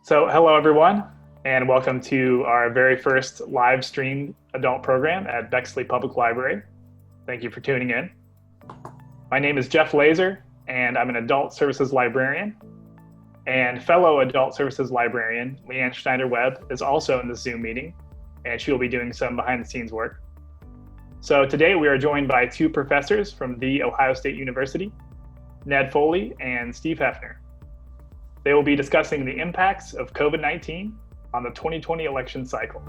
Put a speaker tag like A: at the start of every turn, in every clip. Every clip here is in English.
A: Hello everyone, and welcome to our very first live stream adult program at Bexley Public Library. Thank you for tuning in. My name is Jeff Laser, and I'm an adult services librarian. And fellow adult services librarian, Leanne Schneider-Webb, is also in the Zoom meeting, and she will be doing some behind the scenes work. So today we are joined by two professors from The Ohio State University, Ned Foley and Steve Huefner. They will be discussing the impacts of COVID-19 on the 2020 election cycle.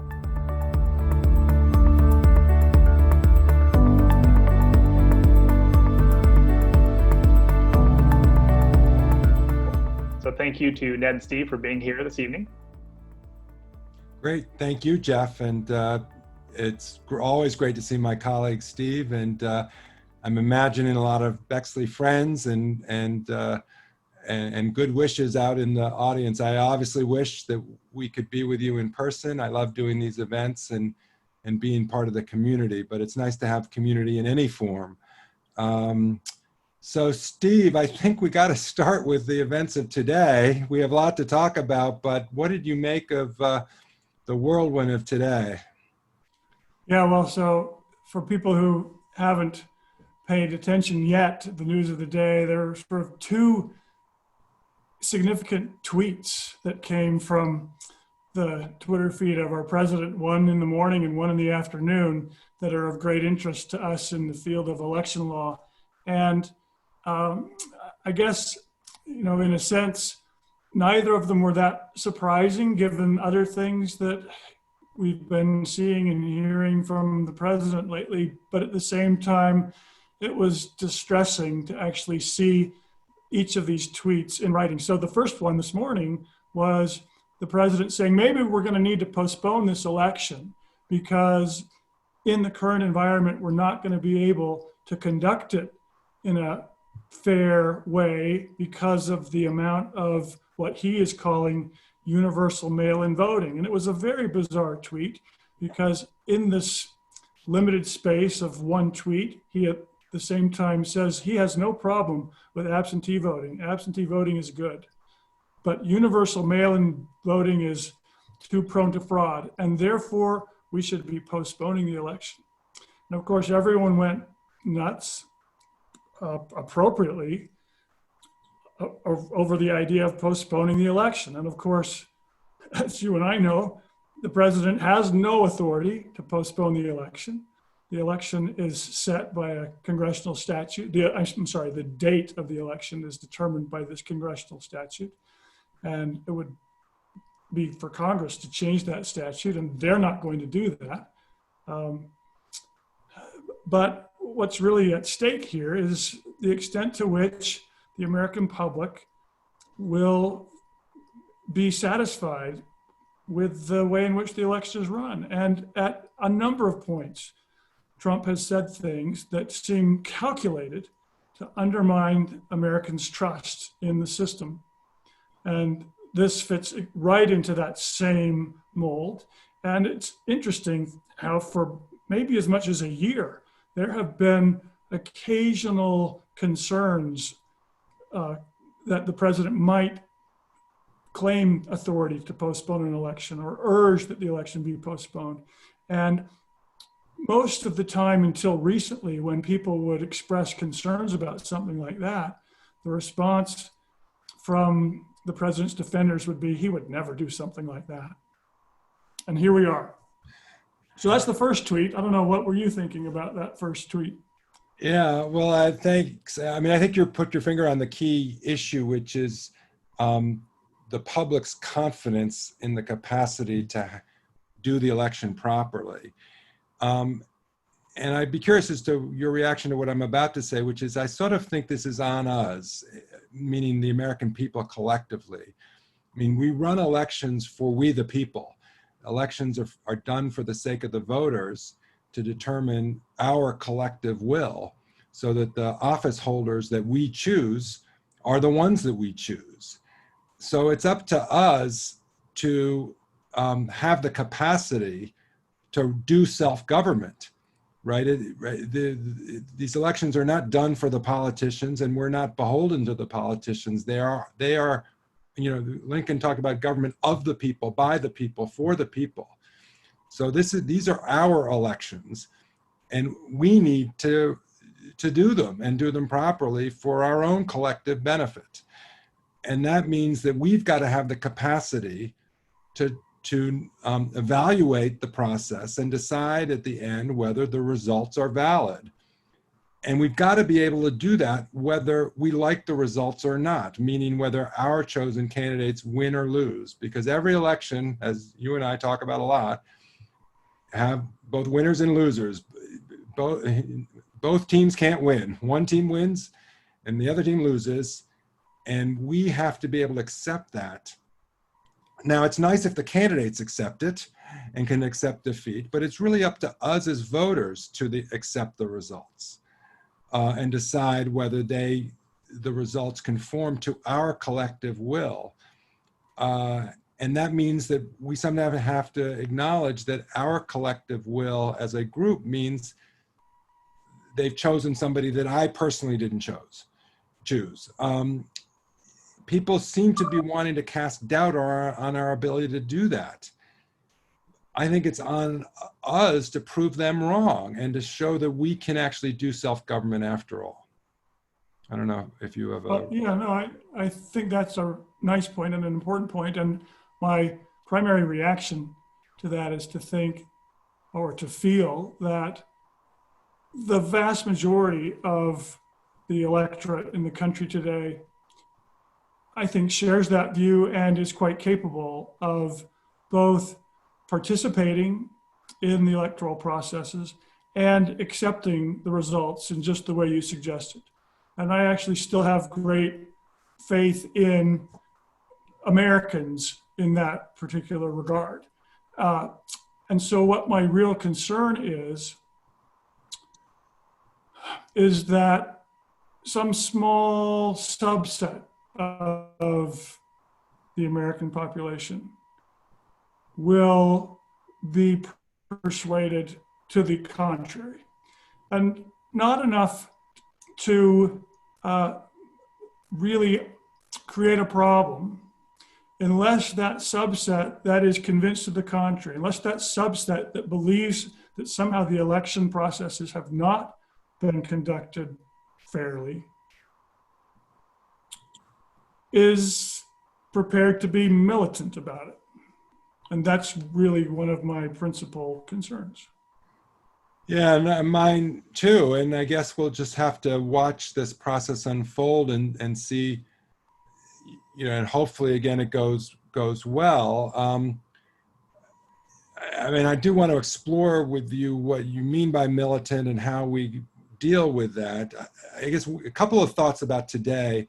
A: So thank you to Ned and Steve for being here this evening.
B: Great, thank you, Jeff. And it's always great to see my colleague, Steve. And I'm imagining a lot of Bexley friends and good wishes out in the audience. I obviously wish that we could be with you in person. I love doing these events and being part of the community, but it's nice to have community in any form. So Steve, I think we got to start with the events of today. We have a lot to talk about, but what did you make of the whirlwind of today?
C: Yeah, well, so for people who haven't paid attention yet to the news of the day, there are sort of two significant tweets that came from the Twitter feed of our president, one in the morning and one in the afternoon, that are of great interest to us in the field of election law. And I guess, in a sense, neither of them were that surprising given other things that we've been seeing and hearing from the president lately. But at the same time, it was distressing to actually see each of these tweets in writing. So the first one this morning was the president saying, maybe we're going to need to postpone this election because in the current environment, we're not going to be able to conduct it in a fair way because of the amount of what he is calling universal mail-in voting. And it was a very bizarre tweet because in this limited space of one tweet, he at the same time says he has no problem with absentee voting. Absentee voting is good, but universal mail-in voting is too prone to fraud, and therefore we should be postponing the election. And of course, everyone went nuts, appropriately, over the idea of postponing the election. And of course, as you and I know, the president has no authority to postpone the election. The election is set by a congressional statute. The date of the election is determined by this congressional statute. And it would be for Congress to change that statute, and they're not going to do that. But what's really at stake here is the extent to which the American public will be satisfied with the way in which the election is run. And at a number of points, Trump has said things that seem calculated to undermine Americans' trust in the system. And this fits right into that same mold. And it's interesting how for maybe as much as a year, there have been occasional concerns that the president might claim authority to postpone an election or urge that the election be postponed. And most of the time until recently, when people would express concerns about something like that, the response from the president's defenders would be, he would never do something like that. And here we are. So that's the first tweet. I don't know, what were you thinking about that first tweet?
B: Yeah, well, thanks. I think you put your finger on the key issue, which is the public's confidence in the capacity to do the election properly. And I'd be curious as to your reaction to what I'm about to say, which is I sort of think this is on us, meaning the American people collectively. We run elections for we the people. Elections are done for the sake of the voters to determine our collective will so that the office holders that we choose are the ones that we choose. So it's up to us to have the capacity to do self-government, right? These elections are not done for the politicians, and we're not beholden to the politicians. They are Lincoln talked about government of the people, by the people, for the people. So these are our elections, and we need to do them and do them properly for our own collective benefit. And that means that we've got to have the capacity to evaluate the process and decide at the end whether the results are valid. And we've got to be able to do that whether we like the results or not, meaning whether our chosen candidates win or lose. Because every election, as you and I talk about a lot, have both winners and losers. Both teams can't win. One team wins and the other team loses. And we have to be able to accept that. Now, it's nice if the candidates accept it and can accept defeat, but it's really up to us as voters to accept the results. And decide whether the results conform to our collective will. And that means that we sometimes have to acknowledge that our collective will as a group means they've chosen somebody that I personally didn't choose. People seem to be wanting to cast doubt on our ability to do that. I think it's on us to prove them wrong and to show that we can actually do self-government after all. I don't know if you have
C: I think that's a nice point and an important point. And my primary reaction to that is to think or to feel that the vast majority of the electorate in the country today, I think, shares that view and is quite capable of both participating in the electoral processes and accepting the results in just the way you suggested. And I actually still have great faith in Americans in that particular regard. And so what my real concern is that some small subset of the American population will be persuaded to the contrary, and not enough to really create a problem unless that subset that is convinced to the contrary, unless that subset that believes that somehow the election processes have not been conducted fairly is prepared to be militant about it. And that's really one of my principal concerns.
B: Yeah, and mine too. And I guess we'll just have to watch this process unfold and see, and hopefully again it goes well. I do want to explore with you what you mean by militant and how we deal with that. I guess a couple of thoughts about today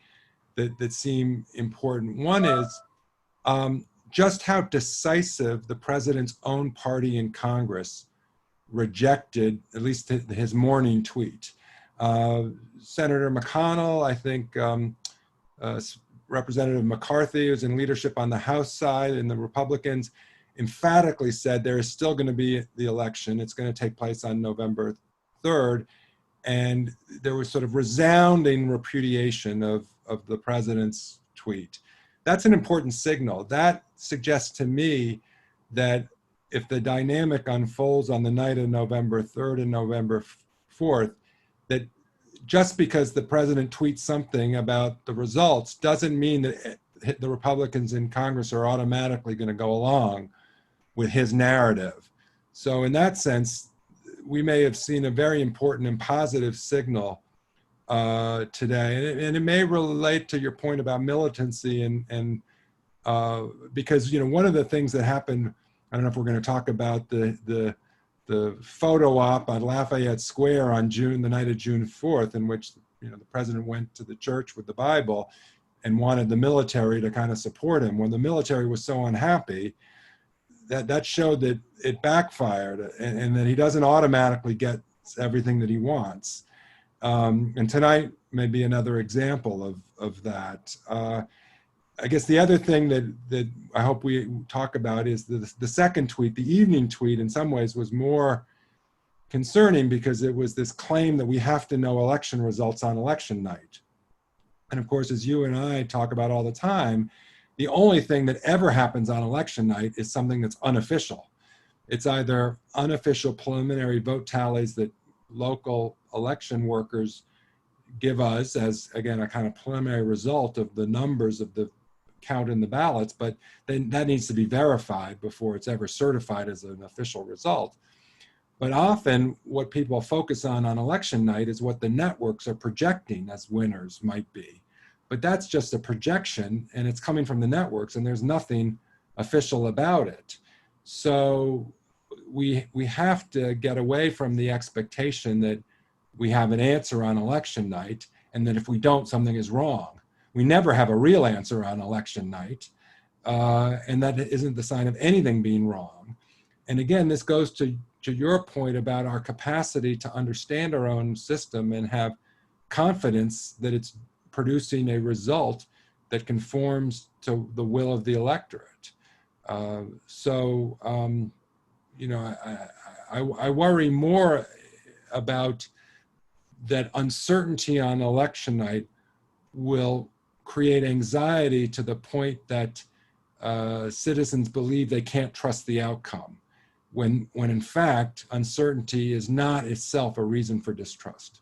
B: that seem important. One is just how decisive the president's own party in Congress rejected, at least his morning tweet. Senator McConnell, I think Representative McCarthy, who's in leadership on the House side, and the Republicans emphatically said there is still going to be the election. It's going to take place on November 3rd. And there was sort of resounding repudiation of the president's tweet. That's an important signal. That suggests to me that if the dynamic unfolds on the night of November 3rd and November 4th, that just because the president tweets something about the results doesn't mean that the Republicans in Congress are automatically going to go along with his narrative. So in that sense, we may have seen a very important and positive signal today. And it may relate to your point about militancy and because, one of the things that happened, I don't know if we're going to talk about the photo op on Lafayette Square on the night of June 4th, in which, the president went to the church with the Bible and wanted the military to kind of support him. When the military was so unhappy, that showed that it backfired and that he doesn't automatically get everything that he wants. And tonight may be another example of that. I guess the other thing that I hope we talk about is the second tweet, the evening tweet, in some ways was more concerning because it was this claim that we have to know election results on election night. And of course, as you and I talk about all the time, The only thing that ever happens on election night is something that's unofficial. It's either unofficial preliminary vote tallies that local election workers give us as, again, a kind of preliminary result of the numbers of the count in the ballots, but then that needs to be verified before it's ever certified as an official result. But often what people focus on election night is what the networks are projecting as winners might be. But that's just a projection, and it's coming from the networks, and there's nothing official about it. So we have to get away from the expectation that we have an answer on election night, and that if we don't, something is wrong. We never have a real answer on election night, and that isn't the sign of anything being wrong. And again, this goes to your point about our capacity to understand our own system and have confidence that it's producing a result that conforms to the will of the electorate. You know, I worry more about that uncertainty on election night will create anxiety to the point that citizens believe they can't trust the outcome, when in fact, uncertainty is not itself a reason for distrust.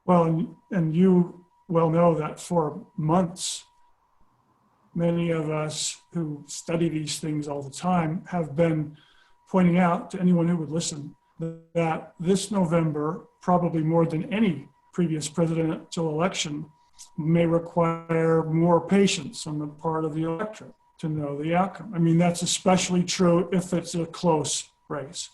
C: Well, and you well know that for months, many of us who study these things all the time have been pointing out to anyone who would listen that this November, probably more than any previous presidential election, may require more patience on the part of the electorate to know the outcome. I mean, that's especially true if it's a close race.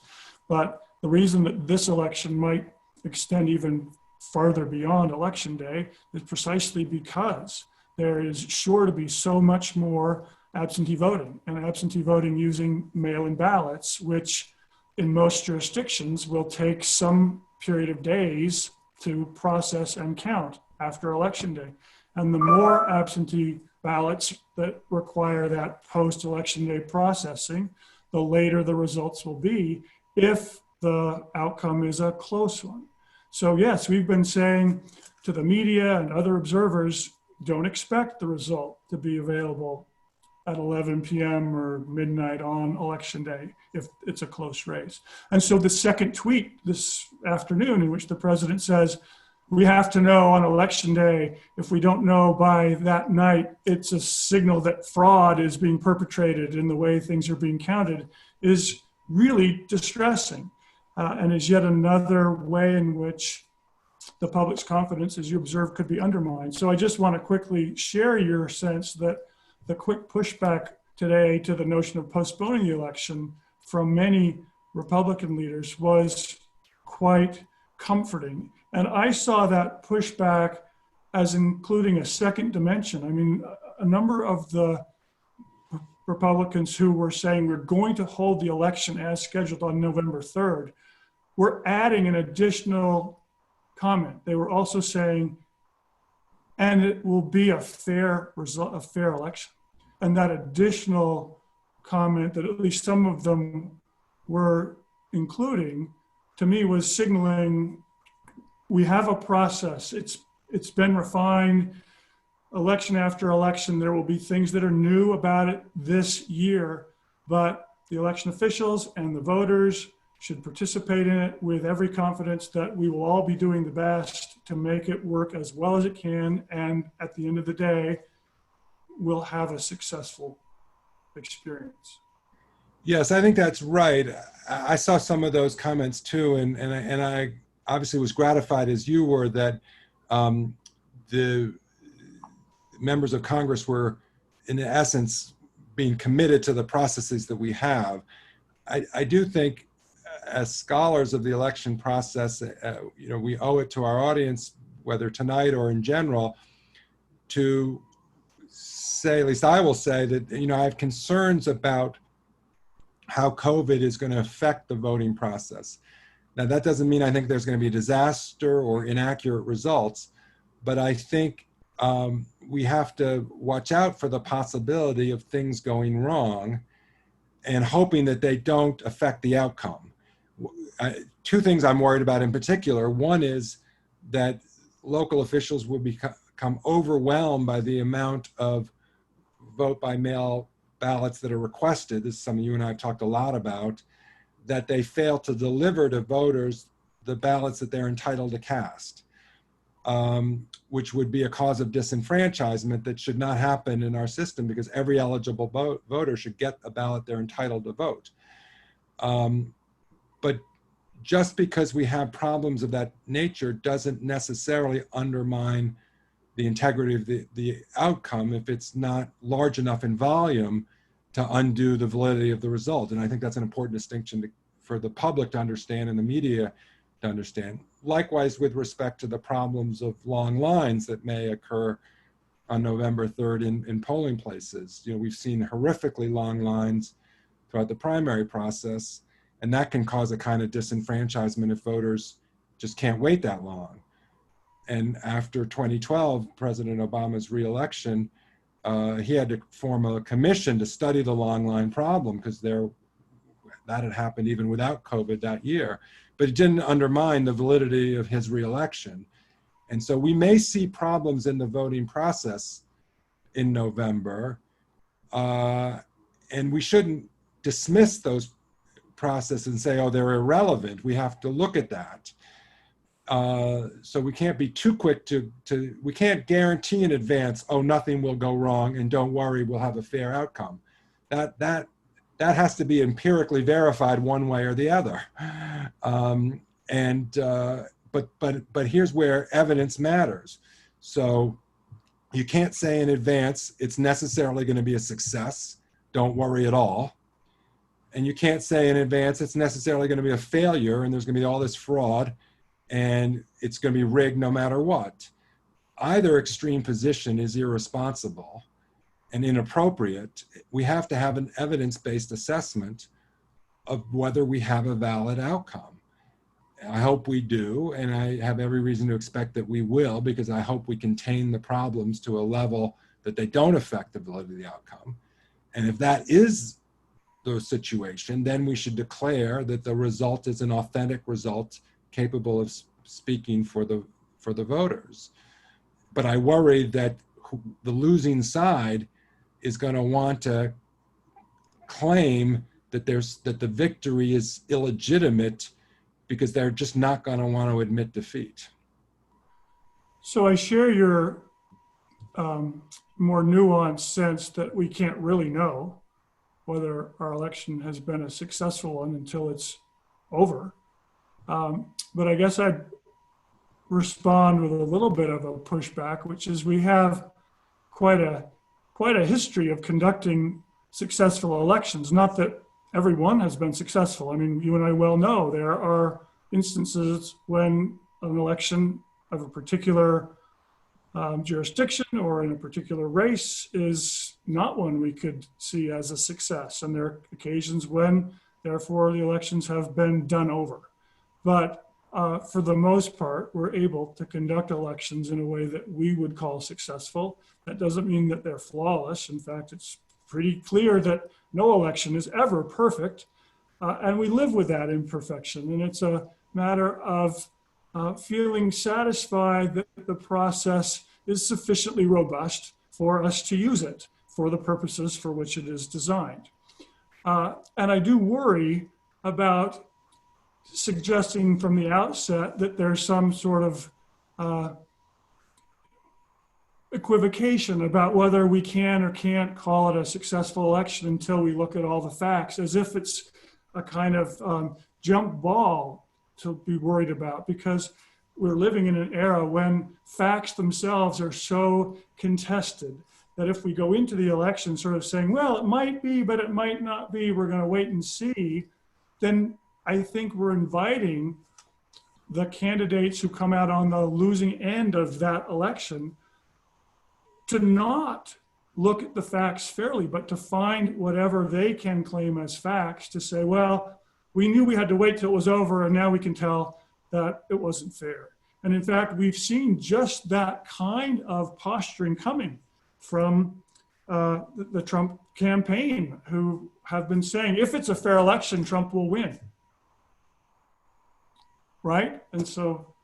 C: But the reason that this election might extend even farther beyond election day is precisely because there is sure to be so much more absentee voting, and absentee voting using mail-in ballots, which in most jurisdictions will take some period of days to process and count after election day. And the more absentee ballots that require that post-election day processing, the later the results will be if the outcome is a close one. So yes, we've been saying to the media and other observers, don't expect the result to be available at 11 p.m. or midnight on election day if it's a close race. And so the second tweet this afternoon in which the president says, we have to know on election day, if we don't know by that night, it's a signal that fraud is being perpetrated in the way things are being counted, is really distressing. And is yet another way in which the public's confidence, as you observe, could be undermined. So I just want to quickly share your sense that the quick pushback today to the notion of postponing the election from many Republican leaders was quite comforting. And I saw that pushback as including a second dimension. I mean, a number of the Republicans who were saying we're going to hold the election as scheduled on November 3rd were adding an additional comment. They were also saying, and it will be a fair result, a fair election. And that additional comment that at least some of them were including, to me, was signaling we have a process. It's been refined. Election after election, there will be things that are new about it this year, but the election officials and the voters should participate in it with every confidence that we will all be doing the best to make it work as well as it can. And at the end of the day, we'll have a successful experience.
B: Yes, I think that's right. I saw some of those comments too, and I obviously was gratified as you were that the members of Congress were, in essence, being committed to the processes that we have. I do think, as scholars of the election process, we owe it to our audience, whether tonight or in general, to say, at least I will say that, I have concerns about how COVID is going to affect the voting process. Now, that doesn't mean I think there's going to be a disaster or inaccurate results, but I think we have to watch out for the possibility of things going wrong and hoping that they don't affect the outcome. Two things I'm worried about in particular. One is that local officials will be become overwhelmed by the amount of vote by mail ballots that are requested. This is something you and I have talked a lot about, that they fail to deliver to voters the ballots that they're entitled to cast, which would be a cause of disenfranchisement that should not happen in our system, because every eligible voter should get a ballot they're entitled to vote. But just because we have problems of that nature doesn't necessarily undermine the integrity of the outcome if it's not large enough in volume to undo the validity of the result. And I think that's an important distinction for the public to understand and the media to understand. Likewise, with respect to the problems of long lines that may occur on November 3rd in polling places. You know, we've seen horrifically long lines throughout the primary process, and that can cause a kind of disenfranchisement if voters just can't wait that long. And after 2012, President Obama's reelection, he had to form a commission to study the long line problem, because that had happened even without COVID that year. But it didn't undermine the validity of his reelection. And so we may see problems in the voting process in November, and we shouldn't dismiss those processes and say, oh, they're irrelevant. We have to look at that. So we can't be too quick we can't guarantee in advance, oh, nothing will go wrong and don't worry, we'll have a fair outcome. That has to be empirically verified one way or the other. But here's where evidence matters. So you can't say in advance it's necessarily going to be a success, don't worry at all. And you can't say in advance it's necessarily going to be a failure and there's going to be all this fraud and it's going to be rigged no matter what. Either extreme position is irresponsible and inappropriate. We have to have an evidence-based assessment of whether we have a valid outcome. I hope we do, and I have every reason to expect that we will, because I hope we contain the problems to a level that they don't affect the validity of the outcome. And if that is the situation, then we should declare that the result is an authentic result capable of speaking for the voters. But I worry that the losing side is going to want to claim that the victory is illegitimate because they're just not going to want to admit defeat.
C: So I share your more nuanced sense that we can't really know whether our election has been a successful one until it's over. But I guess I'd respond with a little bit of a pushback, which is we have quite a history of conducting successful elections. Not that everyone has been successful. I mean, you and I well know there are instances when an election of a particular jurisdiction or in a particular race is not one we could see as a success. And there are occasions when, therefore, the elections have been done over. But for the most part, we're able to conduct elections in a way that we would call successful. That doesn't mean that they're flawless. In fact, it's pretty clear that no election is ever perfect. And we live with that imperfection. And it's a matter of feeling satisfied that the process is sufficiently robust for us to use it for the purposes for which it is designed. And I do worry about suggesting from the outset that there's some sort of equivocation about whether we can or can't call it a successful election until we look at all the facts, as if it's a kind of jump ball to be worried about, because we're living in an era when facts themselves are so contested that if we go into the election sort of saying, well, it might be, but it might not be, we're going to wait and see, then I think we're inviting the candidates who come out on the losing end of that election to not look at the facts fairly, but to find whatever they can claim as facts to say, well, we knew we had to wait till it was over, and now we can tell that it wasn't fair. And in fact, we've seen just that kind of posturing coming from the Trump campaign, who have been saying, if it's a fair election, Trump will win. Right? And so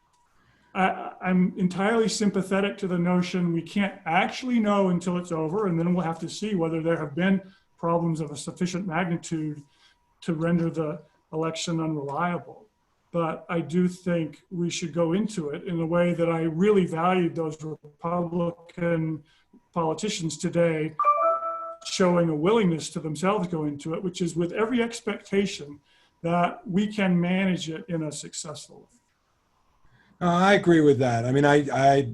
C: I'm entirely sympathetic to the notion we can't actually know until it's over, and then we'll have to see whether there have been problems of a sufficient magnitude to render the election unreliable. But I do think we should go into it in a way that I really valued those Republican politicians today showing a willingness to themselves go into it, which is with every expectation that we can manage it in a successful way.
B: I agree with that. I mean, I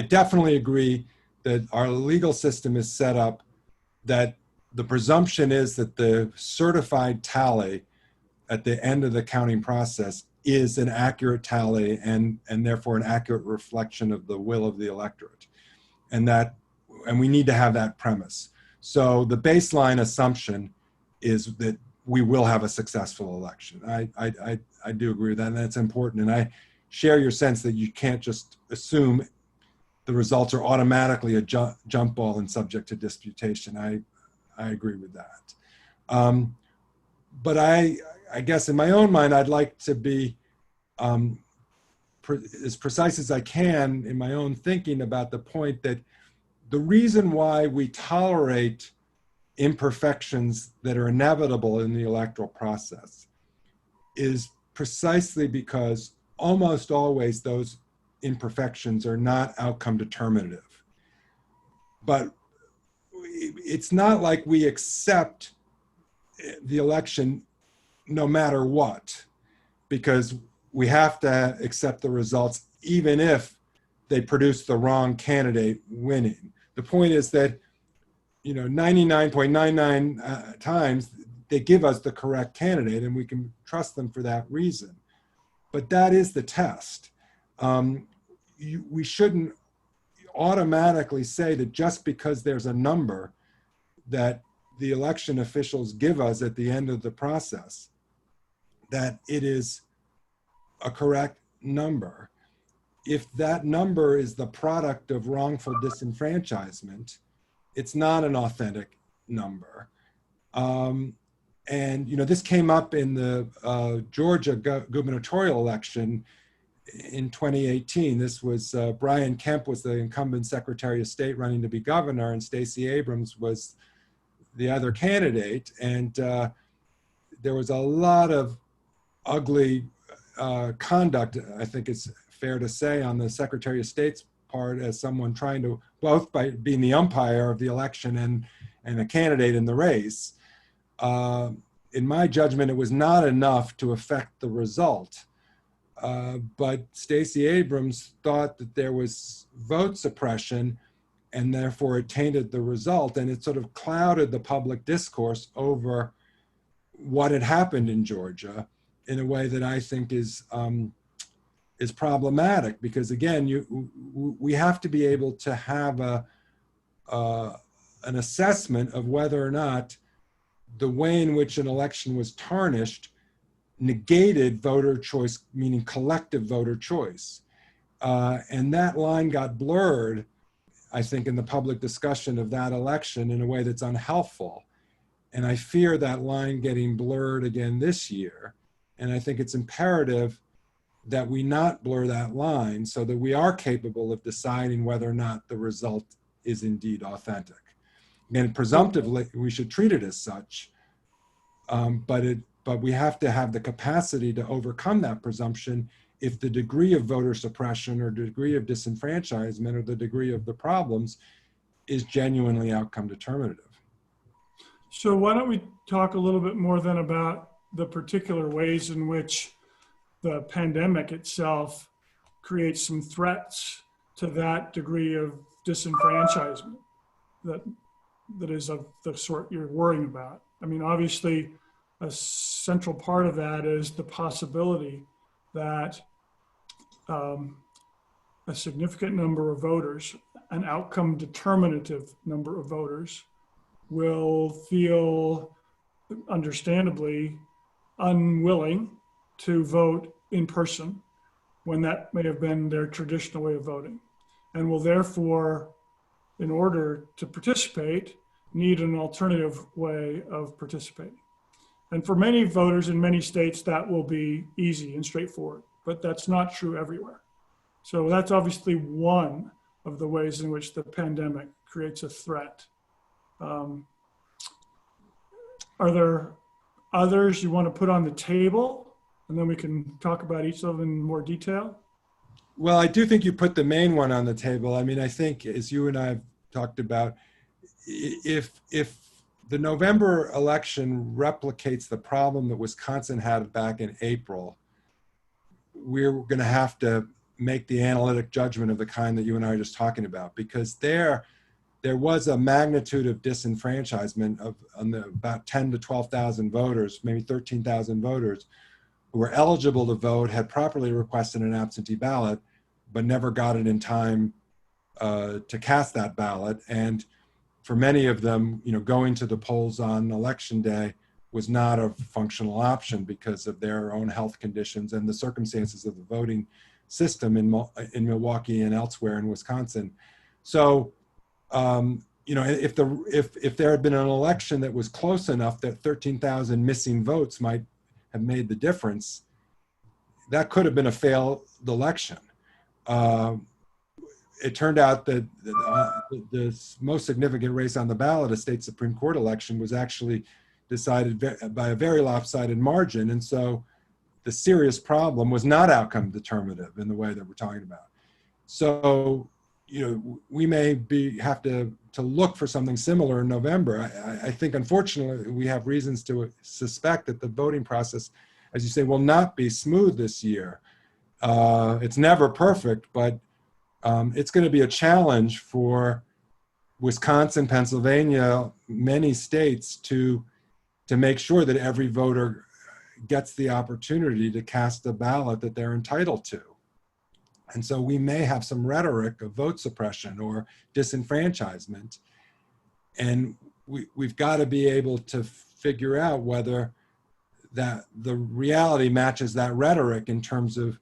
B: definitely agree that our legal system is set up that the presumption is that the certified tally at the end of the counting process is an accurate tally and therefore an accurate reflection of the will of the electorate. And we need to have that premise. So the baseline assumption is that we will have a successful election. I do agree with that, and that's important. And I share your sense that you can't just assume the results are automatically a jump ball and subject to disputation. I agree with that. But I guess in my own mind, I'd like to be as precise as I can in my own thinking about the point that the reason why we tolerate imperfections that are inevitable in the electoral process is precisely because almost always those imperfections are not outcome determinative. But it's not like we accept the election no matter what, because we have to accept the results even if they produce the wrong candidate winning. The point is that 99.99 times they give us the correct candidate and we can trust them for that reason. But that is the test. We shouldn't automatically say that just because there's a number that the election officials give us at the end of the process, that it is a correct number. If that number is the product of wrongful disenfranchisement, it's not an authentic number. And this came up in the Georgia gubernatorial election in 2018. This was Brian Kemp was the incumbent Secretary of State running to be governor, and Stacey Abrams was the other candidate. And there was a lot of ugly conduct, I think it's fair to say, on the Secretary of State's part as someone trying to, both by being the umpire of the election and a candidate in the race. In my judgment, it was not enough to affect the result. But Stacey Abrams thought that there was vote suppression and therefore it tainted the result, and it sort of clouded the public discourse over what had happened in Georgia in a way that I think is problematic, because again, we have to be able to have an assessment of whether or not the way in which an election was tarnished negated voter choice, meaning collective voter choice. And that line got blurred, I think, in the public discussion of that election in a way that's unhelpful. And I fear that line getting blurred again this year. And I think it's imperative that we not blur that line so that we are capable of deciding whether or not the result is indeed authentic. And presumptively, we should treat it as such, but we have to have the capacity to overcome that presumption if the degree of voter suppression or degree of disenfranchisement or the degree of the problems is genuinely outcome determinative.
C: So why don't we talk a little bit more then about the particular ways in which the pandemic itself creates some threats to that degree of disenfranchisement that is of the sort you're worrying about. I mean, obviously, a central part of that is the possibility that a significant number of voters, an outcome determinative number of voters, will feel understandably unwilling to vote in person when that may have been their traditional way of voting, and will therefore, in order to participate, need an alternative way of participating. And for many voters in many states, that will be easy and straightforward. but that's not true everywhere. So that's obviously one of the ways in which the pandemic creates a threat. Are there others you want to put on the table? And then we can talk about each of them in more detail.
B: Well, I do think you put the main one on the table. I mean, I think, as you and I have talked about, if the November election replicates the problem that Wisconsin had back in April, we're going to have to make the analytic judgment of the kind that you and I are just talking about, because there was a magnitude of disenfranchisement of about 10 to 12,000 voters, maybe 13,000 voters who were eligible to vote, had properly requested an absentee ballot, but never got it in time to cast that ballot. And for many of them, going to the polls on election day was not a functional option because of their own health conditions and the circumstances of the voting system in Milwaukee and elsewhere in Wisconsin. So, if there had been an election that was close enough that 13,000 missing votes might have made the difference, that could have been a failed election. It turned out that the most significant race on the ballot, a state Supreme Court election, was actually decided by a very lopsided margin. And so the serious problem was not outcome determinative in the way that we're talking about. So, we may have to look for something similar in November. I think, unfortunately, we have reasons to suspect that the voting process, as you say, will not be smooth this year. It's never perfect, but it's going to be a challenge for Wisconsin, Pennsylvania, many states to make sure that every voter gets the opportunity to cast a ballot that they're entitled to. And so we may have some rhetoric of vote suppression or disenfranchisement. And we've got to be able to figure out whether that the reality matches that rhetoric in terms of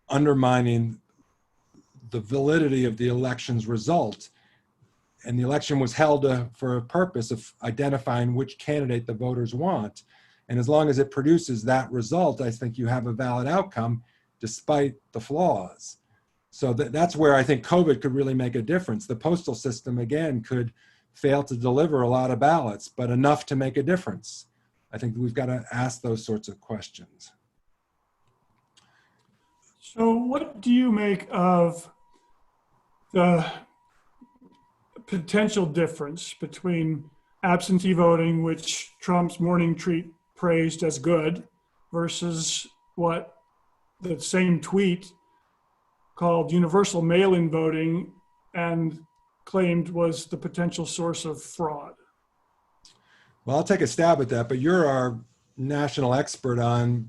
B: undermining the validity of the election's result. And the election was held for a purpose of identifying which candidate the voters want. And as long as it produces that result, I think you have a valid outcome despite the flaws. So that's where I think COVID could really make a difference. The postal system, again, could fail to deliver a lot of ballots, but enough to make a difference. I think we've got to ask those sorts of questions.
C: So what do you make of the potential difference between absentee voting, which Trump's morning tweet praised as good, versus what the same tweet called universal mail-in voting and claimed was the potential source of fraud?
B: Well, I'll take a stab at that, but you're our national expert on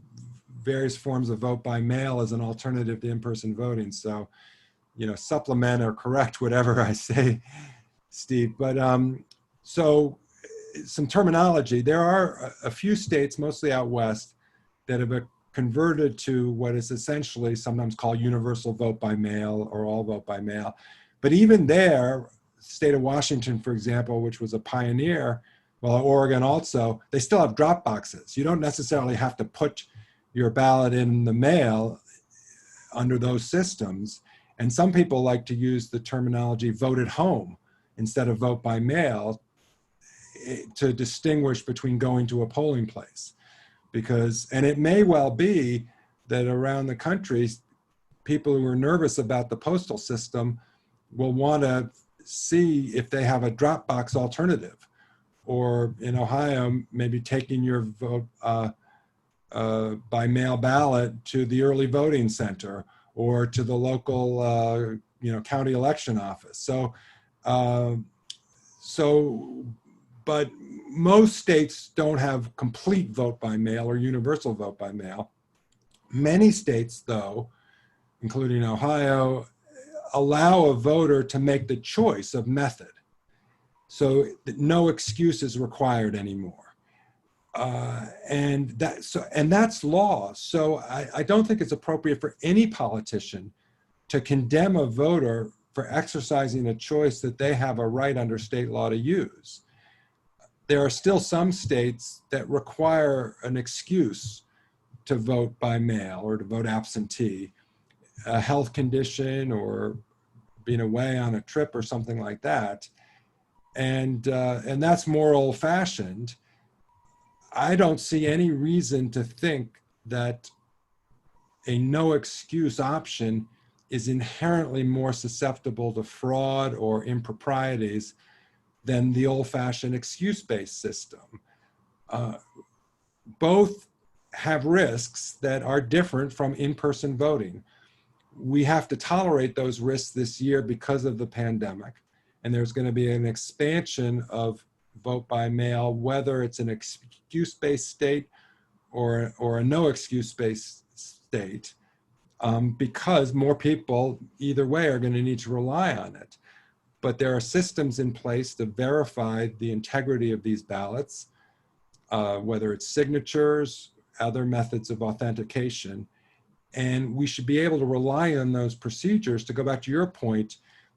B: various forms of vote by mail as an alternative to in-person voting. So, supplement or correct whatever I say, Steve. But so some terminology. There are a few states, mostly out west, that have converted to what is essentially sometimes called universal vote by mail or all vote by mail. But even there, state of Washington, for example, which was a pioneer, well, Oregon also, they still have drop boxes. You don't necessarily have to put your ballot in the mail under those systems. And some people like to use the terminology vote at home instead of vote by mail to distinguish between going to a polling place. And it may well be that around the country, people who are nervous about the postal system will want to see if they have a drop box alternative. Or in Ohio, maybe taking your vote by mail ballot to the early voting center or to the local county election office. But most states don't have complete vote by mail or universal vote by mail. Many states, though, including Ohio, allow a voter to make the choice of method, so that no excuse is required anymore. And that's law. So I don't think it's appropriate for any politician to condemn a voter for exercising a choice that they have a right under state law to use. There are still some states that require an excuse to vote by mail or to vote absentee, a health condition or being away on a trip or something like that, and that's more old-fashioned, I don't see any reason to think that a no excuse option is inherently more susceptible to fraud or improprieties than the old-fashioned excuse-based system. Both have risks that are different from in-person voting. We have to tolerate those risks this year because of the pandemic, and there's going to be an expansion of vote by mail, whether it's an excuse-based state or a no excuse-based state, because more people either way are going to need to rely on it. But there are systems in place to verify the integrity of these ballots, whether it's signatures, other methods of authentication, and we should be able to rely on those procedures. To go back to your point,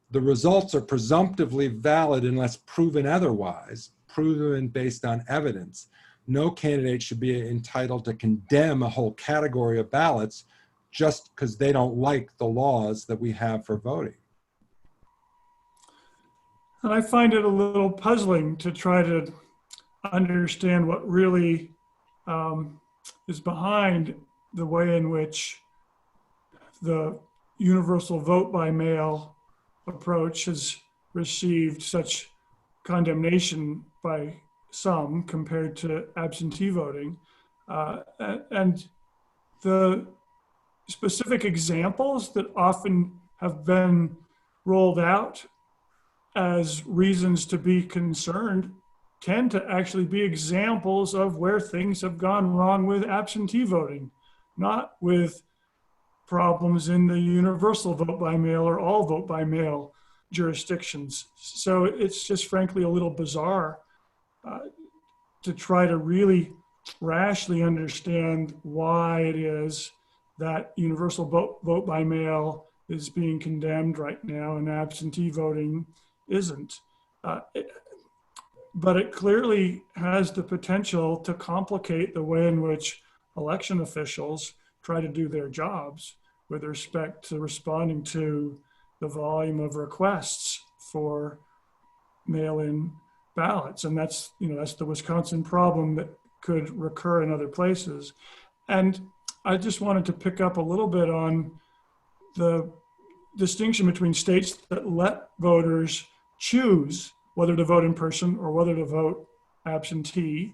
B: the results are presumptively valid unless proven otherwise, proven based on evidence. No candidate should be entitled to condemn a whole category of ballots just because they don't like the laws that we have for voting.
C: And I find it a little puzzling to try to understand what really is behind the way in which the universal vote by mail approach has received such condemnation by some compared to absentee voting. And the specific examples that often have been rolled out as reasons to be concerned tend to actually be examples of where things have gone wrong with absentee voting, not with problems in the universal vote by mail or all vote by mail jurisdictions. So it's just frankly a little bizarre to try to really rationally understand why it is that universal vote by mail is being condemned right now and absentee voting isn't. But it clearly has the potential to complicate the way in which election officials try to do their jobs with respect to responding to the volume of requests for mail-in ballots. And that's the Wisconsin problem that could recur in other places. And I just wanted to pick up a little bit on the distinction between states that let voters choose whether to vote in person or whether to vote absentee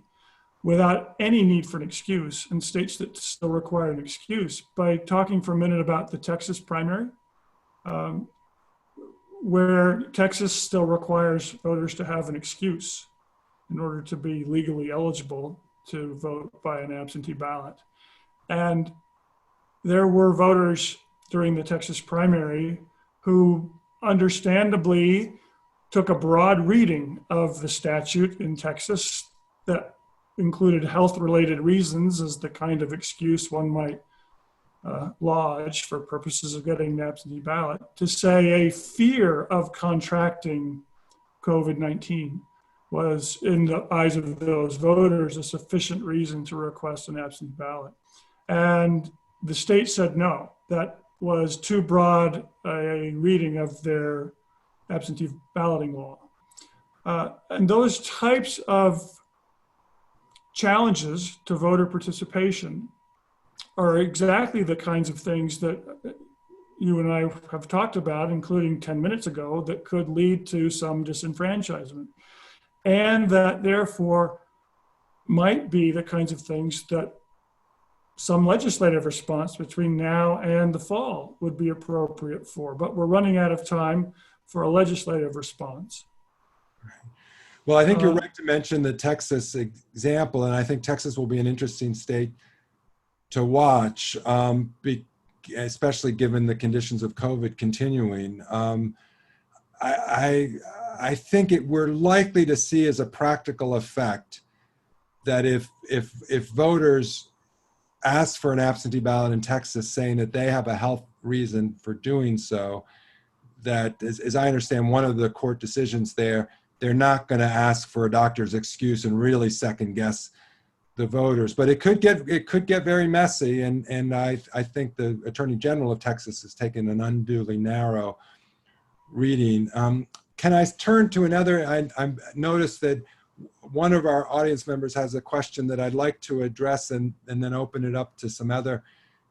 C: without any need for an excuse, and states that still require an excuse, by talking for a minute about the Texas primary, where Texas still requires voters to have an excuse in order to be legally eligible to vote by an absentee ballot. And there were voters during the Texas primary who understandably took a broad reading of the statute in Texas that included health-related reasons as the kind of excuse one might lodge for purposes of getting an absentee ballot, to say a fear of contracting COVID-19 was, in the eyes of those voters, a sufficient reason to request an absentee ballot. And the state said no, that was too broad a reading of their absentee balloting law. And those types of challenges to voter participation are exactly the kinds of things that you and I have talked about, including 10 minutes ago, that could lead to some disenfranchisement. And that therefore might be the kinds of things that some legislative response between now and the fall would be appropriate for. But we're running out of time for a legislative response.
B: Well, I think you're right to mention the Texas example, and I think Texas will be an interesting state to watch, especially given the conditions of COVID continuing. I think we're likely to see as a practical effect that if voters ask for an absentee ballot in Texas, saying that they have a health reason for doing so, that as I understand one of the court decisions there, they're not going to ask for a doctor's excuse and really second guess the voters. But it could get very messy, and I think the Attorney General of Texas has taken an unduly narrow reading. Can I turn to another? I noticed that one of our audience members has a question that I'd like to address, and then open it up to some other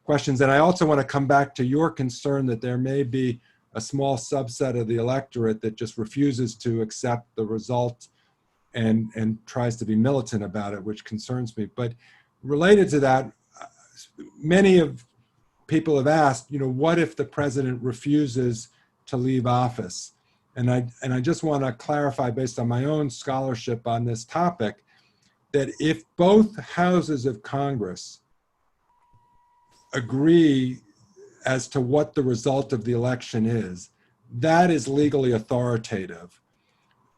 B: questions. And I also want to come back to your concern that there may be a small subset of the electorate that just refuses to accept the result and tries to be militant about it, which concerns me. But related to that, many of people have asked, what if the president refuses to leave office? And I just want to clarify, based on my own scholarship on this topic, that if both houses of Congress agree as to what the result of the election is, that is legally authoritative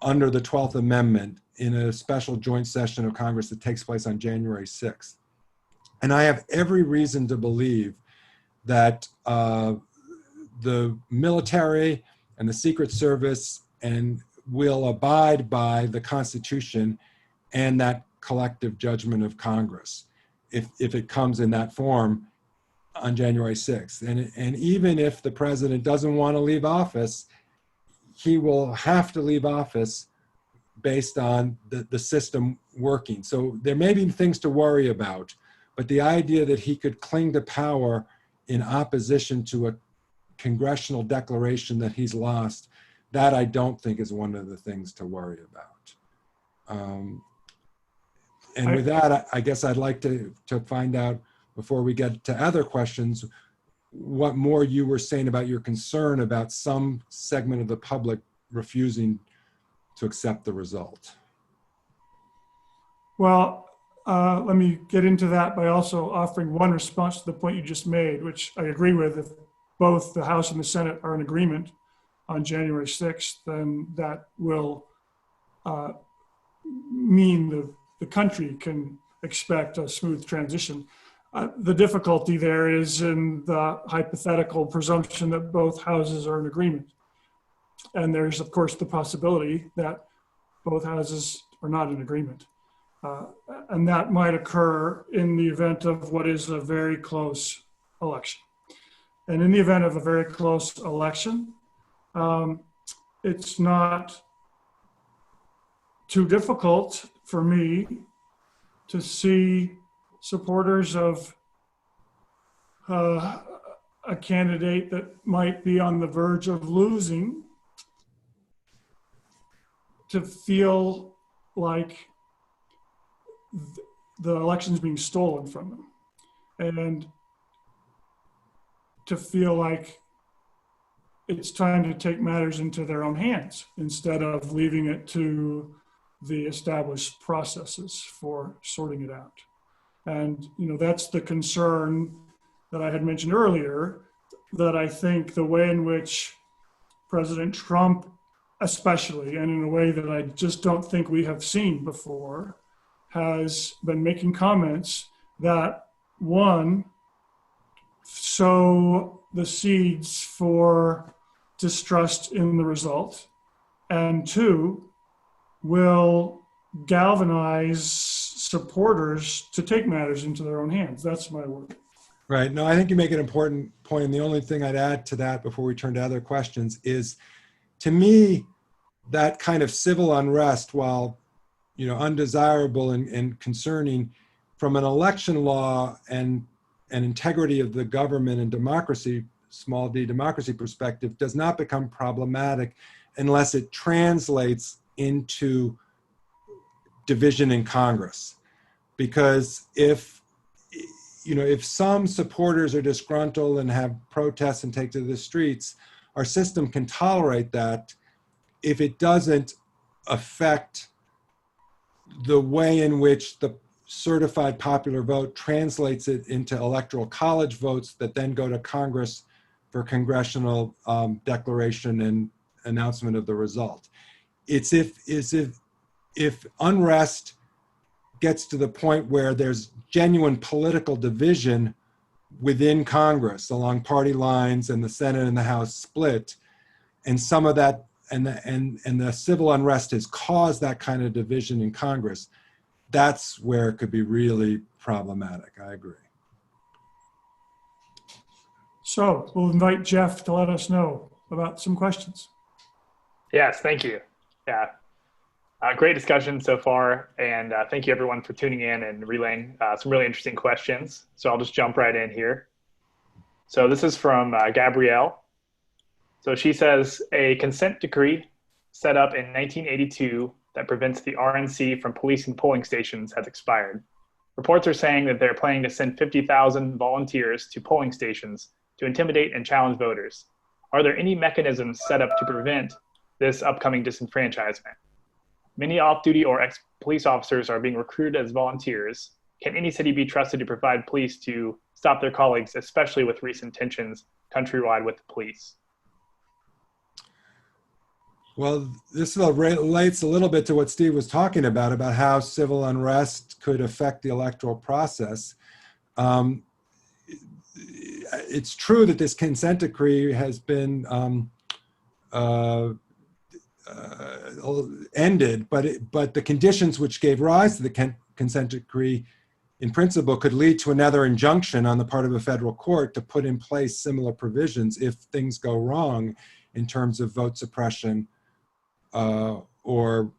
B: under the 12th Amendment in a special joint session of Congress that takes place on January 6th. And I have every reason to believe that the military and the Secret Service will abide by the Constitution and that collective judgment of Congress if it comes in that form on January 6th. And even if the president doesn't want to leave office, he will have to leave office based on the system working. So there may be things to worry about, but the idea that he could cling to power in opposition to a congressional declaration that he's lost, that I don't think is one of the things to worry about. And with that, I guess I'd like to find out, before we get to other questions, what more you were saying about your concern about some segment of the public refusing to accept the result.
C: Well, let me get into that by also offering one response to the point you just made, which I agree with. If both the House and the Senate are in agreement on January 6th, then that will mean the country can expect a smooth transition. The difficulty there is in the hypothetical presumption that both houses are in agreement. And there's, of course, the possibility that both houses are not in agreement. And that might occur in the event of what is a very close election. And in the event of a very close election, it's not too difficult for me to see supporters of a candidate that might be on the verge of losing to feel like the election is being stolen from them, and to feel like it's time to take matters into their own hands instead of leaving it to the established processes for sorting it out. And that's the concern that I had mentioned earlier, that I think the way in which President Trump, especially, and in a way that I just don't think we have seen before, has been making comments that, one, sow the seeds for distrust in the result, and two, will galvanize supporters to take matters into their own hands. That's my work.
B: Right. No, I think you make an important point. And the only thing I'd add to that before we turn to other questions is, to me, that kind of civil unrest, while undesirable and concerning, from an election law and integrity of the government and democracy, small d democracy perspective, does not become problematic unless it translates into division in Congress. Because if some supporters are disgruntled and have protests and take to the streets, our system can tolerate that if it doesn't affect the way in which the certified popular vote translates it into electoral college votes that then go to Congress for congressional declaration and announcement of the result. It's if unrest gets to the point where there's genuine political division within Congress along party lines, and the Senate and the House split, and some of that and the civil unrest has caused that kind of division in Congress, that's where it could be really problematic. I agree.
C: So we'll invite Jeff to let us know about some questions.
A: Yes, thank you. Yeah, great discussion so far, and thank you everyone for tuning in and relaying some really interesting questions. So I'll just jump right in here. So this is from Gabrielle. So she says, a consent decree set up in 1982 that prevents the RNC from policing polling stations has expired. Reports are saying that they're planning to send 50,000 volunteers to polling stations to intimidate and challenge voters. Are there any mechanisms set up to prevent this upcoming disenfranchisement? Many off-duty or ex-police officers are being recruited as volunteers. Can any city be trusted to provide police to stop their colleagues, especially with recent tensions countrywide with the police?
B: Well, this relates a little bit to what Steve was talking about how civil unrest could affect the electoral process. It's true that this consent decree has been ended, but the conditions which gave rise to the consent decree, in principle, could lead to another injunction on the part of a federal court to put in place similar provisions if things go wrong in terms of vote suppression or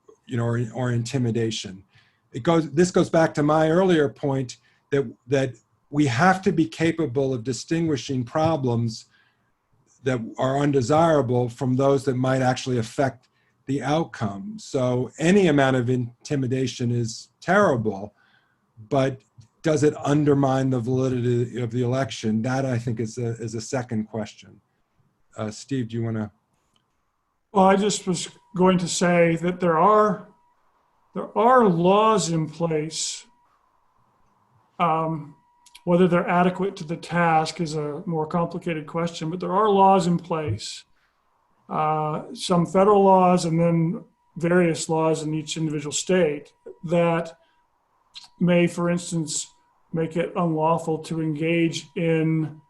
B: intimidation. This goes back to my earlier point that we have to be capable of distinguishing problems that are undesirable from those that might actually affect the outcome. So any amount of intimidation is terrible, but does it undermine the validity of the election? That, I think, is a second question. Steve, do you want to?
C: Well, I just was going to say that there are laws in place. Whether they're adequate to the task is a more complicated question, but there are laws in place, some federal laws and then various laws in each individual state that may, for instance, make it unlawful to engage in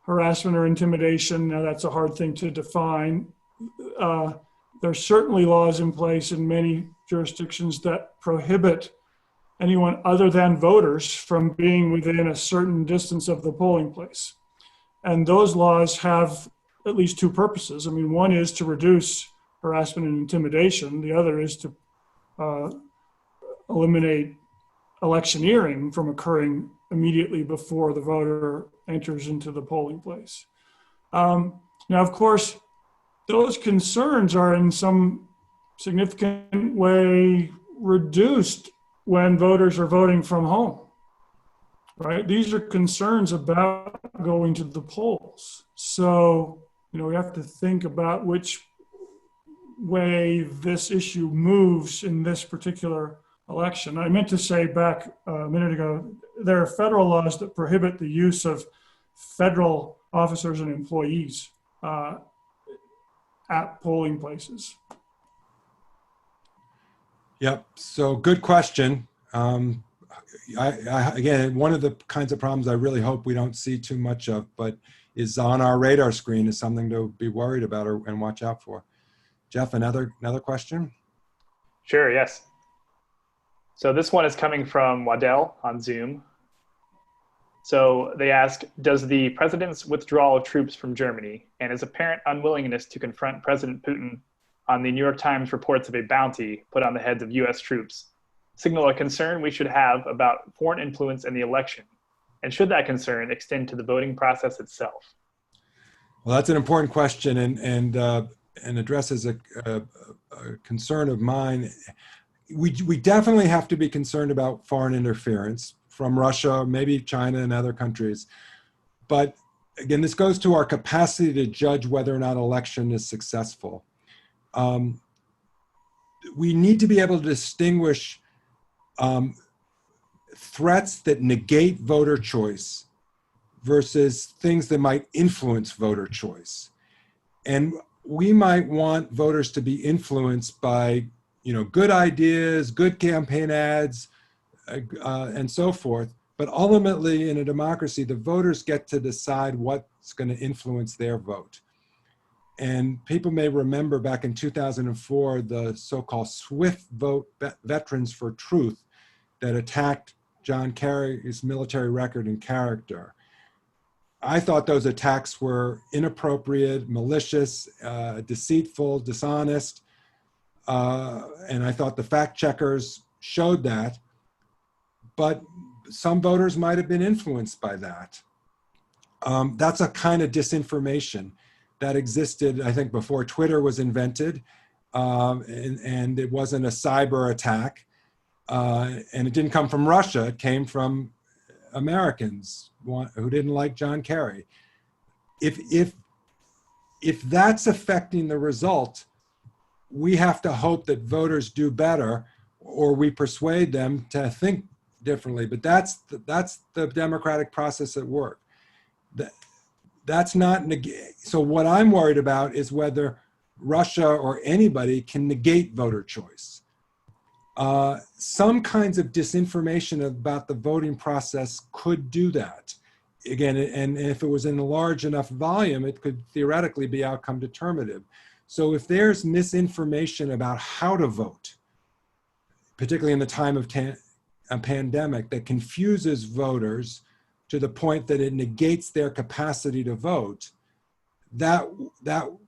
C: harassment or intimidation. Now, that's a hard thing to define. There's certainly laws in place in many jurisdictions that prohibit anyone other than voters from being within a certain distance of the polling place. And those laws have at least two purposes. I mean, one is to reduce harassment and intimidation. The other is to eliminate electioneering from occurring immediately before the voter enters into the polling place. Now, of course, those concerns are in some significant way reduced when voters are voting from home, right? These are concerns about going to the polls. So, we have to think about which way this issue moves in this particular election. I meant to say back a minute ago, there are federal laws that prohibit the use of federal officers and employees at polling places.
B: Yep. So good question. Again, one of the kinds of problems I really hope we don't see too much of, but is on our radar screen, is something to be worried about and watch out for. Jeff, another question?
A: Sure, yes. So this one is coming from Waddell on Zoom. So they ask, does the president's withdrawal of troops from Germany and his apparent unwillingness to confront President Putin on the New York Times reports of a bounty put on the heads of U.S. troops signal a concern we should have about foreign influence in the election? And should that concern extend to the voting process itself?
B: Well, that's an important question and addresses a concern of mine. We definitely have to be concerned about foreign interference from Russia, maybe China and other countries. But again, this goes to our capacity to judge whether or not election is successful. We need to be able to distinguish threats that negate voter choice versus things that might influence voter choice. And we might want voters to be influenced by, good ideas, good campaign ads, and so forth. But ultimately, in a democracy, the voters get to decide what's going to influence their vote. And people may remember back in 2004, the so-called SWIFT vote, Veterans for Truth, that attacked John Kerry's military record and character. I thought those attacks were inappropriate, malicious, deceitful, dishonest, and I thought the fact checkers showed that, but some voters might have been influenced by that. That's a kind of disinformation that existed, I think, before Twitter was invented, and it wasn't a cyber attack, and it didn't come from Russia. It came from Americans who didn't like John Kerry. If that's affecting the result, we have to hope that voters do better, or we persuade them to think differently. But that's the democratic process at work. That's not so. What I'm worried about is whether Russia or anybody can negate voter choice. Some kinds of disinformation about the voting process could do that. Again, and if it was in a large enough volume, it could theoretically be outcome determinative. So if there's misinformation about how to vote, particularly in the time of a pandemic, that confuses voters to the point that it negates their capacity to vote, that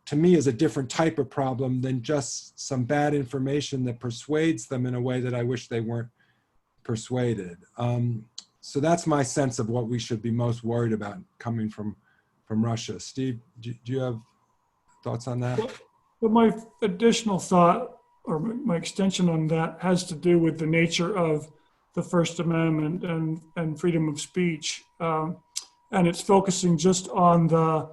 B: to me is a different type of problem than just some bad information that persuades them in a way that I wish they weren't persuaded. So that's my sense of what we should be most worried about coming from Russia. Steve, do you have thoughts on that?
C: Well, my additional thought, or my extension on that, has to do with the nature of the First Amendment and freedom of speech. And it's focusing just on the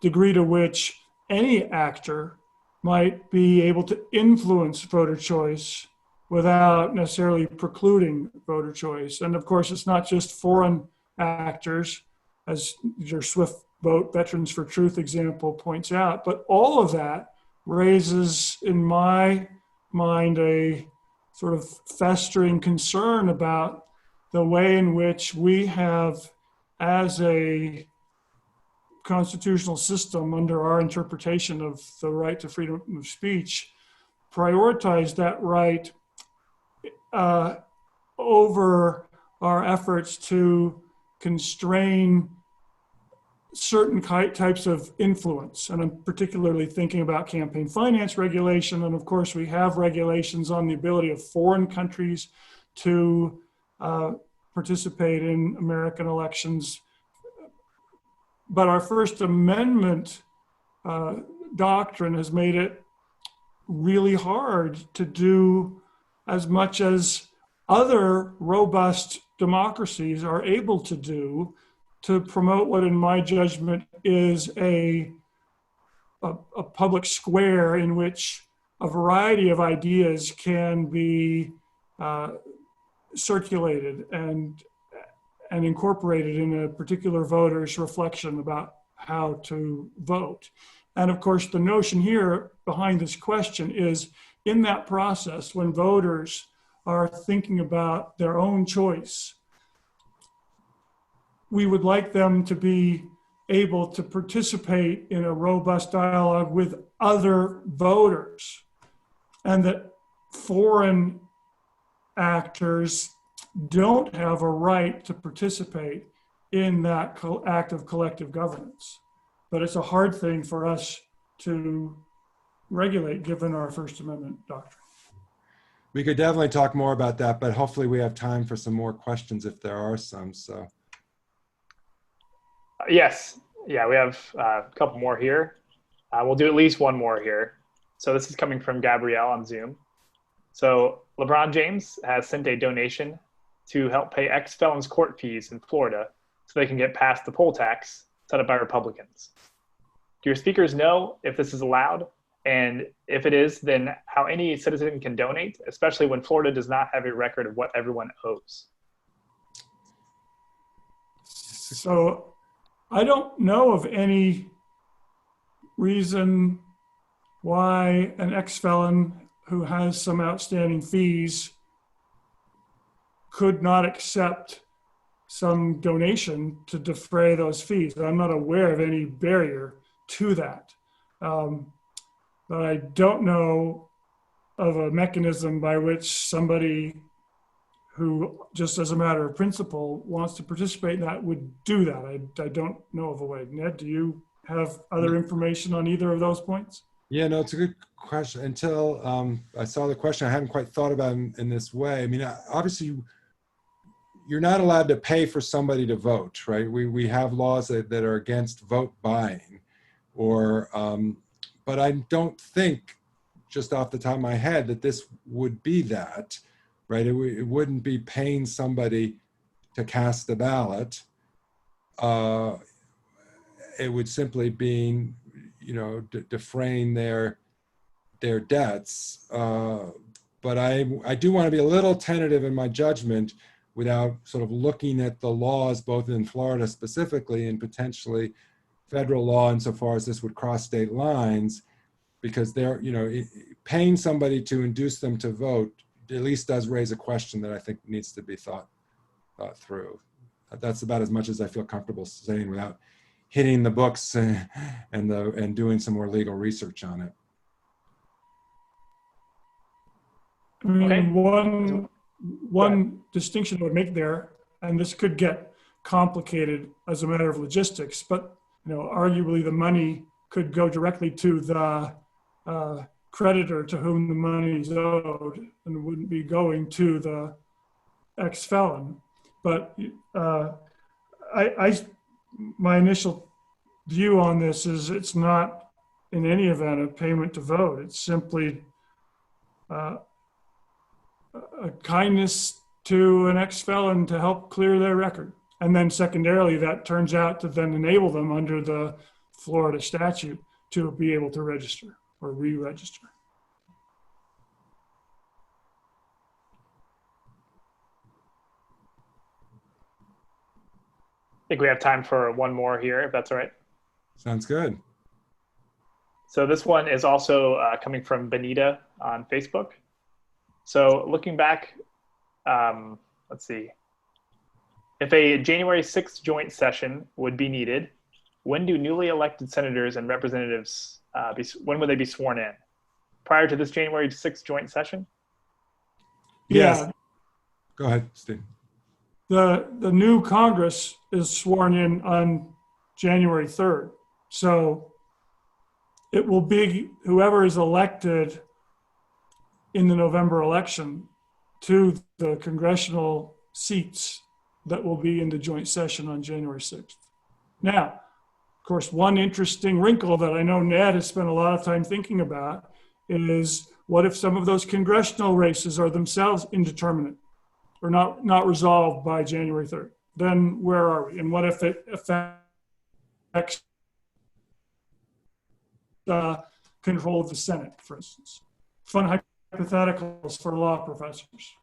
C: degree to which any actor might be able to influence voter choice without necessarily precluding voter choice. And of course, it's not just foreign actors, as your Swift Vote Veterans for Truth example points out, but all of that raises, in my mind, a sort of festering concern about the way in which we have, as a constitutional system under our interpretation of the right to freedom of speech, prioritize that right over our efforts to constrain certain types of influence. And I'm particularly thinking about campaign finance regulation. And of course, we have regulations on the ability of foreign countries to participate in American elections. But our First Amendment doctrine has made it really hard to do as much as other robust democracies are able to do to promote what, in my judgment, is a public square in which a variety of ideas can be circulated and incorporated in a particular voter's reflection about how to vote. And of course, the notion here behind this question is, in that process, when voters are thinking about their own choice, we would like them to be able to participate in a robust dialogue with other voters, and that foreign actors don't have a right to participate in that act of collective governance. But it's a hard thing for us to regulate given our First Amendment doctrine.
B: We could definitely talk more about that, but hopefully we have time for some more questions if there are some. So.
A: Yes. Yeah, we have a couple more here. We'll do at least one more here. So this is coming from Gabrielle on Zoom. So LeBron James has sent a donation to help pay ex-felons court fees in Florida so they can get past the poll tax set up by Republicans. Do your speakers know if this is allowed? And if it is, then how any citizen can donate, especially when Florida does not have a record of what everyone owes?
C: So I don't know of any reason why an ex-felon who has some outstanding fees could not accept some donation to defray those fees. I'm not aware of any barrier to that. But I don't know of a mechanism by which somebody who, just as a matter of principle, wants to participate in that would do that. I don't know of a way. Ned, do you have other information on either of those points?
B: Yeah, no, it's a good question. Until I saw the question, I hadn't quite thought about it in this way. I mean, obviously, you're not allowed to pay for somebody to vote, right? We have laws that are against vote buying, or but I don't think, just off the top of my head, that this would be that, right? It wouldn't be paying somebody to cast the ballot. It would simply be, defraying their debts. But I do want to be a little tentative in my judgment without sort of looking at the laws, both in Florida specifically and potentially federal law insofar as this would cross state lines, because they're, paying somebody to induce them to vote at least does raise a question that I think needs to be thought through. That's about as much as I feel comfortable saying without hitting the books and doing some more legal research on it.
C: I mean, one distinction I would make there, and this could get complicated as a matter of logistics, but arguably the money could go directly to the creditor to whom the money is owed, and wouldn't be going to the ex-felon. But my initial view on this is it's not in any event a payment to vote. It's simply a kindness to an ex-felon to help clear their record. And then secondarily, that turns out to then enable them under the Florida statute to be able to register or re-register.
A: I think we have time for one more here, if that's all right.
B: Sounds good.
A: So this one is also coming from Benita on Facebook. So looking back, let's see. If a January 6th joint session would be needed, when do newly elected senators and representatives, when would they be sworn in? Prior to this January 6th joint session?
B: Yes.
C: Yeah.
B: Go ahead, Steve.
C: The new Congress is sworn in on January 3rd. So it will be whoever is elected in the November election to the congressional seats that will be in the joint session on January 6th. Now, of course, one interesting wrinkle that I know Ned has spent a lot of time thinking about is, what if some of those congressional races are themselves indeterminate or not resolved by January 3rd? Then where are we? And what if it affects control of the Senate, for instance? Fun hypotheticals for law professors.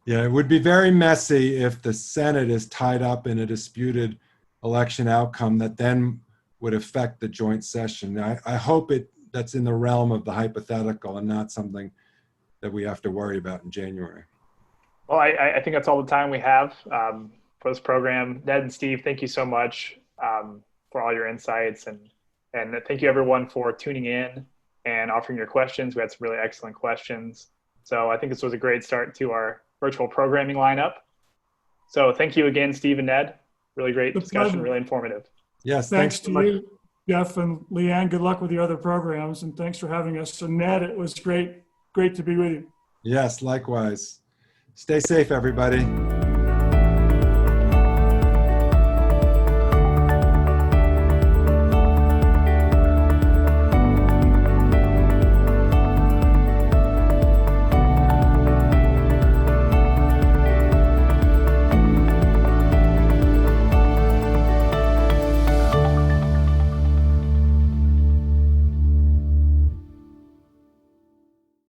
B: Yeah, it would be very messy if the Senate is tied up in a disputed election outcome that then would affect the joint session. I hope that's in the realm of the hypothetical and not something that we have to worry about in January.
A: Well, I think that's all the time we have for this program. Ned and Steve, thank you so much for all your insights, and thank you everyone for tuning in and offering your questions. We had some really excellent questions. So I think this was a great start to our virtual programming lineup. So thank you again, Steve and Ned. Really great discussion, really informative.
B: Yes,
C: thanks to you, Jeff and Leanne. Good luck with your other programs, and thanks for having us. So Ned, it was great to be with you.
B: Yes, likewise. Stay safe, everybody.